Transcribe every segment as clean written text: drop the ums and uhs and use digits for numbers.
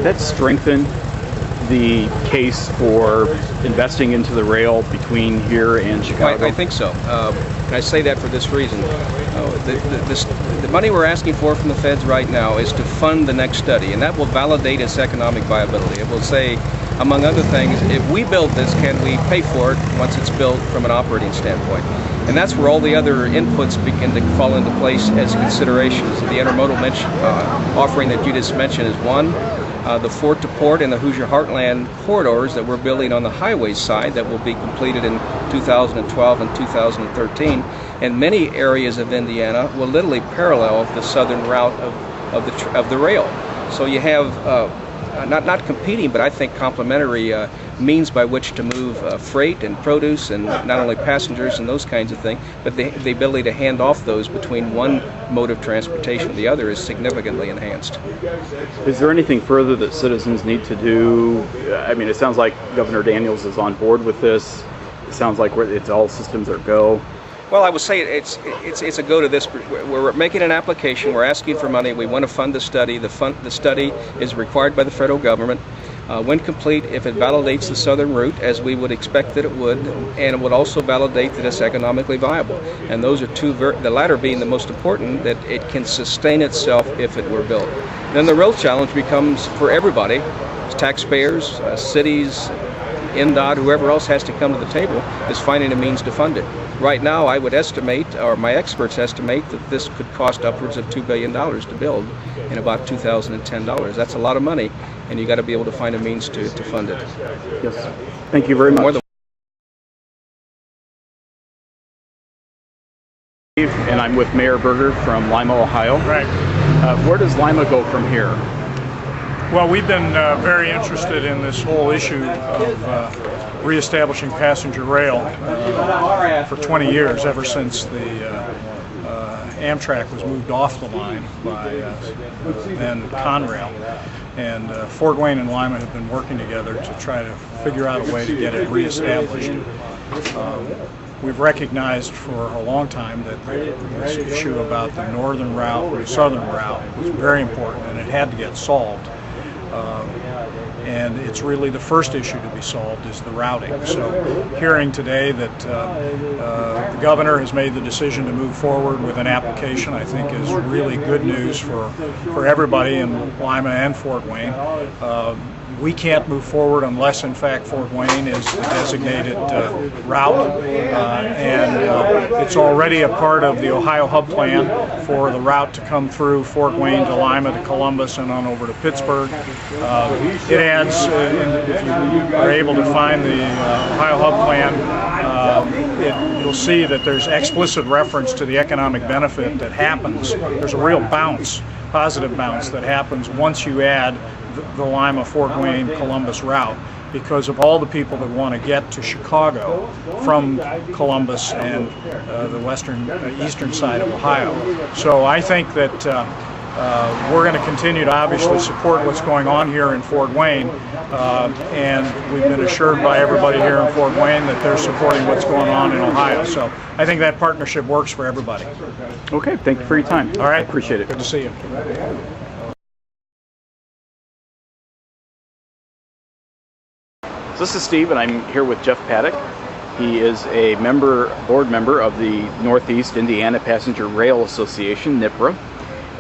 that strengthen the case for investing into the rail between here and Chicago? I think so. And I say that for this reason. The money we're asking for from the feds right now is to fund the next study, and that will validate its economic viability. It will say, among other things, if we build this, can we pay for it once it's built from an operating standpoint? And that's where all the other inputs begin to fall into place as considerations. The intermodal offering that you just mentioned is one. The Fort to Port and the Hoosier Heartland corridors that we're building on the highway side that will be completed in 2012 and 2013. And many areas of Indiana will literally parallel the southern route of the rail. So you have not competing, but I think complementary means by which to move freight and produce, and not only passengers and those kinds of things, but the ability to hand off those between one mode of transportation and the other is significantly enhanced. Is there anything further that citizens need to do? I mean, it sounds like Governor Daniels is on board with this. It sounds like it's all systems are go. Well, I would say it's a go to this. We're making an application. We're asking for money. We want to fund the study. The study is required by the federal government. When complete, if it validates the southern route, as we would expect that it would, and it would also validate that it's economically viable. And those are two, the latter being the most important, that it can sustain itself if it were built. Then the real challenge becomes for everybody, taxpayers, cities, INDOT, whoever else has to come to the table, is finding a means to fund it. Right now, I would estimate, or my experts estimate, that this could cost upwards of $2 billion to build in about $2010. That's a lot of money, and you got to be able to find a means to fund it. Yes. Thank you very much. And I'm with Mayor Berger from Lima, Ohio. Right. Where does Lima go from here? Well, we've been very interested in this whole issue of reestablishing passenger rail for 20 years, ever since the Amtrak was moved off the line by then Conrail. And Fort Wayne and Lima have been working together to try to figure out a way to get it reestablished. We've recognized for a long time that this issue about the northern route or the southern route was very important, and it had to get solved. And it's really the first issue to be solved is the routing. So hearing today that the governor has made the decision to move forward with an application, I think is really good news for everybody in Lima and Fort Wayne. We can't move forward unless, in fact, Fort Wayne is the designated route, and it's already a part of the Ohio Hub Plan for the route to come through Fort Wayne to Lima to Columbus and on over to Pittsburgh. It adds, if you are able to find the Ohio Hub Plan, you'll see that there's explicit reference to the economic benefit that happens. There's a real bounce, positive bounce that happens once you add the Lima, Fort Wayne, Columbus route, because of all the people that want to get to Chicago from Columbus and the eastern side of Ohio. So I think that we're going to continue to obviously support what's going on here in Fort Wayne, and we've been assured by everybody here in Fort Wayne that they're supporting what's going on in Ohio. So I think that partnership works for everybody. Okay, thank you for your time. All right. I appreciate it. Good to see you. This is Steve, and I'm here with Geoff Paddock. He is a board member of the Northeast Indiana Passenger Rail Association, NIPRA,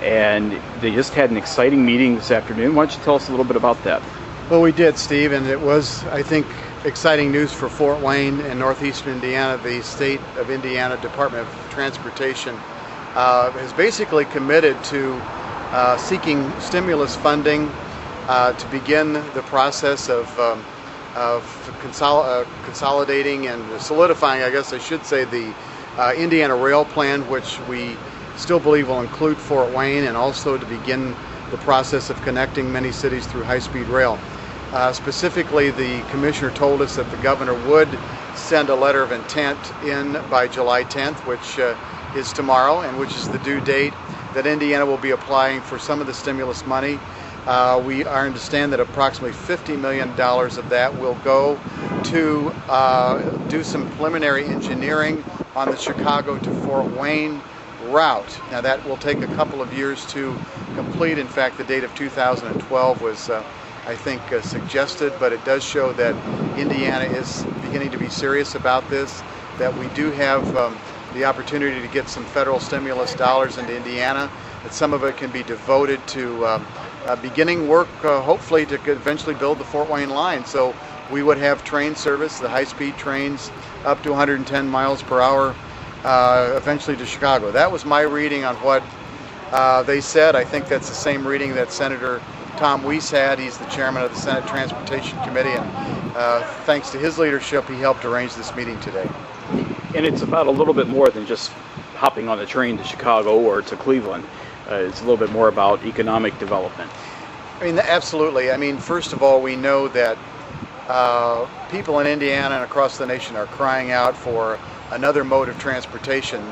and they just had an exciting meeting this afternoon. Why don't you tell us a little bit about that? Well, we did, Steve, and it was, I think, exciting news for Fort Wayne and Northeastern Indiana. The State of Indiana Department of Transportation has basically committed to seeking stimulus funding to begin the process of consolidating and solidifying, I guess I should say, the Indiana Rail Plan, which we still believe will include Fort Wayne, and also to begin the process of connecting many cities through high-speed rail. Specifically, the commissioner told us that the governor would send a letter of intent in by July 10th, which is tomorrow, and which is the due date that Indiana will be applying for some of the stimulus money. We understand that approximately $50 million of that will go to do some preliminary engineering on the Chicago to Fort Wayne route. Now that will take a couple of years to complete. In fact, the date of 2012 was I think, suggested, but it does show that Indiana is beginning to be serious about this, that we do have the opportunity to get some federal stimulus dollars into Indiana, that some of it can be devoted to beginning work, hopefully to eventually build the Fort Wayne line. So we would have train service, the high-speed trains up to 110 miles per hour, eventually to Chicago. That was my reading on what they said. I think that's the same reading that Senator Tom Weiss had. He's the chairman of the Senate Transportation Committee, and thanks to his leadership, he helped arrange this meeting today. And it's about a little bit more than just hopping on the train to Chicago or to Cleveland. It's a little bit more about economic development. I mean, absolutely. I mean, first of all, we know that people in Indiana and across the nation are crying out for another mode of transportation.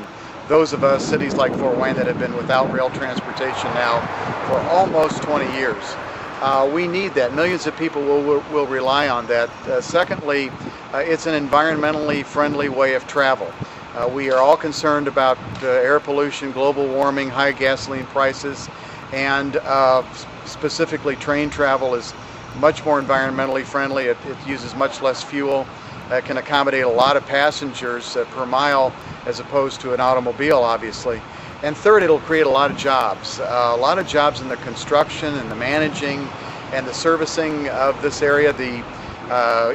Those of us, cities like Fort Wayne, that have been without rail transportation now for almost 20 years, we need that. Millions of people will rely on that. Secondly, it's an environmentally friendly way of travel. We are all concerned about air pollution, global warming, high gasoline prices, and specifically train travel is much more environmentally friendly. It uses much less fuel. It can accommodate a lot of passengers per mile as opposed to an automobile, obviously. And third, it'll create a lot of jobs. A lot of jobs in the construction and the managing and the servicing of this area. The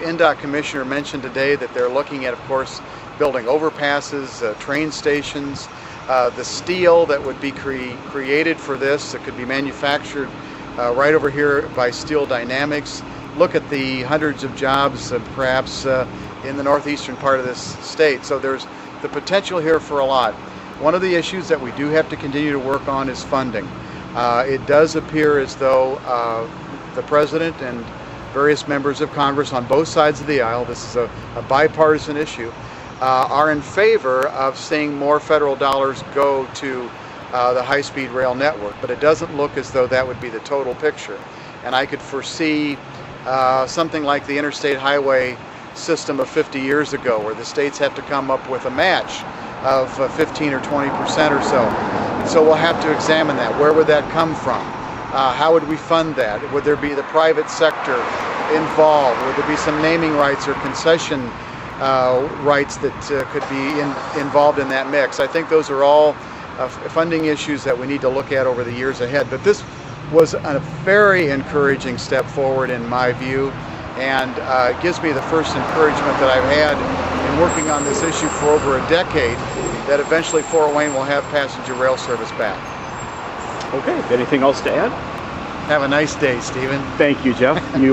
INDOT Commissioner mentioned today that they're looking at, of course, building overpasses, train stations, the steel that would be created for this, that could be manufactured right over here by Steel Dynamics. Look at the hundreds of jobs perhaps in the northeastern part of this state. So there's the potential here for a lot. One of the issues that we do have to continue to work on is funding. It does appear as though the President and various members of Congress on both sides of the aisle, this is a bipartisan issue, are in favor of seeing more federal dollars go to the high-speed rail network, but it doesn't look as though that would be the total picture. And I could foresee something like the interstate highway system of 50 years ago, where the states have to come up with a match of 15 or 20% or so. So we'll have to examine that. Where would that come from? How would we fund that? Would there be the private sector involved? Would there be some naming rights or concession rights that could be involved in that mix? I think those are all funding issues that we need to look at over the years ahead. But this was a very encouraging step forward in my view, and it gives me the first encouragement that I've had in working on this issue for over a decade, that eventually Fort Wayne will have passenger rail service back. Okay, anything else to add? Have a nice day, Stephen. Thank you, Geoff. You